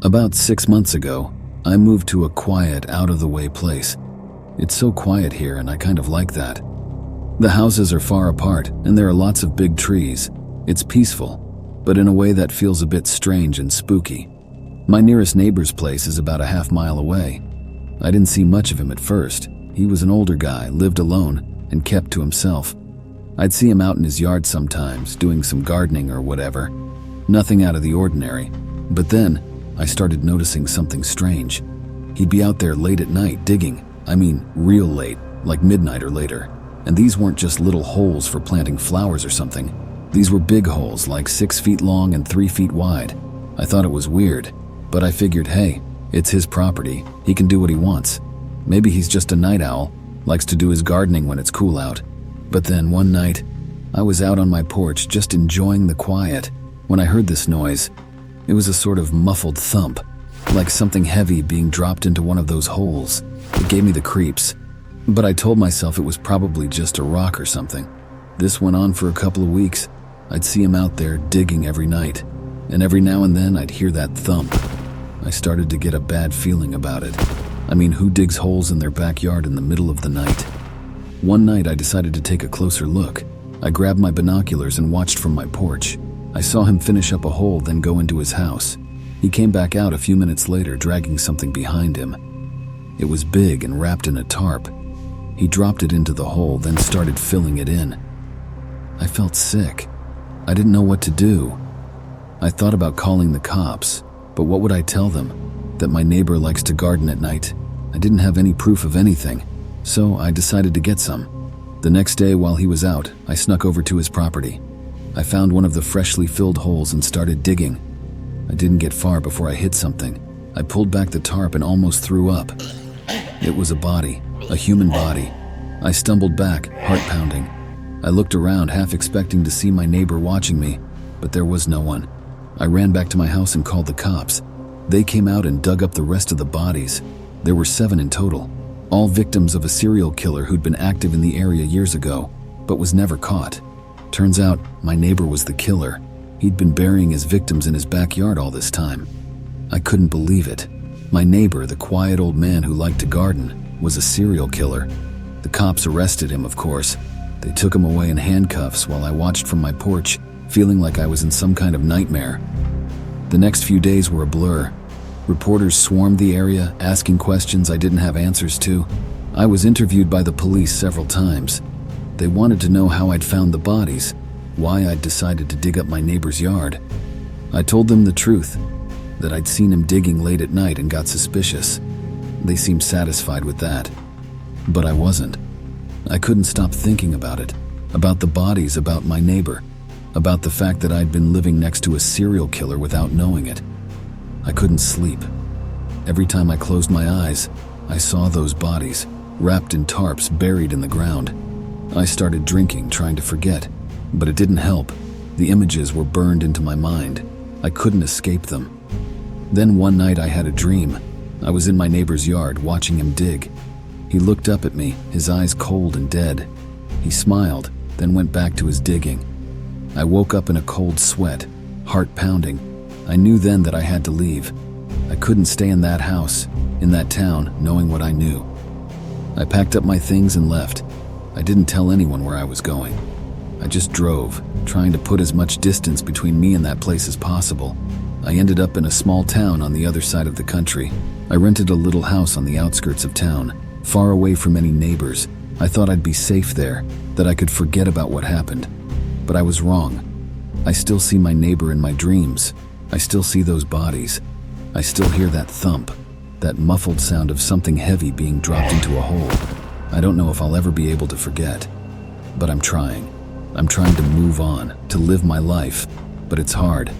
About 6 months ago, I moved to a quiet, out-of-the-way place. It's so quiet here, and I kind of like that. The houses are far apart, and there are lots of big trees. It's peaceful, but in a way that feels a bit strange and spooky. My nearest neighbor's place is about a half-mile away. I didn't see much of him at first. He was an older guy, lived alone, and kept to himself. I'd see him out in his yard sometimes, doing some gardening or whatever. Nothing out of the ordinary. But then, I started noticing something strange. He'd be out there late at night digging. I mean, real late, like midnight or later. And these weren't just little holes for planting flowers or something. These were big holes, like 6 feet long and 3 feet wide. I thought it was weird, but I figured, hey, it's his property. He can do what he wants. Maybe he's just a night owl, likes to do his gardening when it's cool out. But then one night, I was out on my porch just enjoying the quiet when I heard this noise. It was a sort of muffled thump, like something heavy being dropped into one of those holes. It gave me the creeps, but I told myself it was probably just a rock or something. This went on for a couple of weeks. I'd see him out there digging every night, and every now and then I'd hear that thump. I started to get a bad feeling about it. I mean, who digs holes in their backyard in the middle of the night? One night I decided to take a closer look. I grabbed my binoculars and watched from my porch. I saw him finish up a hole, then go into his house. He came back out a few minutes later, dragging something behind him. It was big and wrapped in a tarp. He dropped it into the hole, then started filling it in. I felt sick. I didn't know what to do. I thought about calling the cops, but what would I tell them? That my neighbor likes to garden at night. I didn't have any proof of anything, so I decided to get some. The next day, while he was out, I snuck over to his property. I found one of the freshly filled holes and started digging. I didn't get far before I hit something. I pulled back the tarp and almost threw up. It was a body, a human body. I stumbled back, heart pounding. I looked around, half expecting to see my neighbor watching me, but there was no one. I ran back to my house and called the cops. They came out and dug up the rest of the bodies. There were 7 in total, all victims of a serial killer who'd been active in the area years ago, but was never caught. Turns out, my neighbor was the killer. He'd been burying his victims in his backyard all this time. I couldn't believe it. My neighbor, the quiet old man who liked to garden, was a serial killer. The cops arrested him, of course. They took him away in handcuffs while I watched from my porch, feeling like I was in some kind of nightmare. The next few days were a blur. Reporters swarmed the area, asking questions I didn't have answers to. I was interviewed by the police several times. They wanted to know how I'd found the bodies, why I'd decided to dig up my neighbor's yard. I told them the truth, that I'd seen him digging late at night and got suspicious. They seemed satisfied with that. But I wasn't. I couldn't stop thinking about it, about the bodies, about my neighbor, about the fact that I'd been living next to a serial killer without knowing it. I couldn't sleep. Every time I closed my eyes, I saw those bodies, wrapped in tarps, buried in the ground. I started drinking, trying to forget, but it didn't help. The images were burned into my mind. I couldn't escape them. Then one night I had a dream. I was in my neighbor's yard, watching him dig. He looked up at me, his eyes cold and dead. He smiled, then went back to his digging. I woke up in a cold sweat, heart pounding. I knew then that I had to leave. I couldn't stay in that house, in that town, knowing what I knew. I packed up my things and left. I didn't tell anyone where I was going. I just drove, trying to put as much distance between me and that place as possible. I ended up in a small town on the other side of the country. I rented a little house on the outskirts of town, far away from any neighbors. I thought I'd be safe there, that I could forget about what happened. But I was wrong. I still see my neighbor in my dreams. I still see those bodies. I still hear that thump, that muffled sound of something heavy being dropped into a hole. I don't know if I'll ever be able to forget, but I'm trying. I'm trying to move on, to live my life, but it's hard.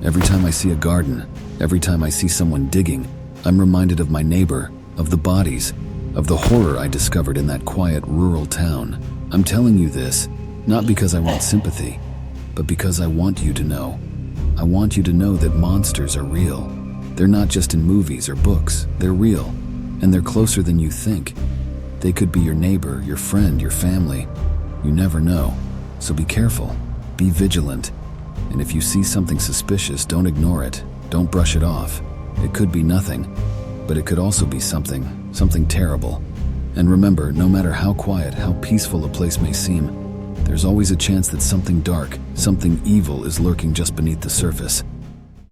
Every time I see a garden, every time I see someone digging, I'm reminded of my neighbor, of the bodies, of the horror I discovered in that quiet rural town. I'm telling you this, not because I want sympathy, but because I want you to know. I want you to know that monsters are real. They're not just in movies or books, they're real, and they're closer than you think. They could be your neighbor, your friend, your family. You never know. So be careful, be vigilant, and if you see something suspicious, don't ignore it, don't brush it off. It could be nothing, but it could also be something terrible. And remember, no matter how quiet, how peaceful a place may seem, there's always a chance that something dark, something evil is lurking just beneath the surface.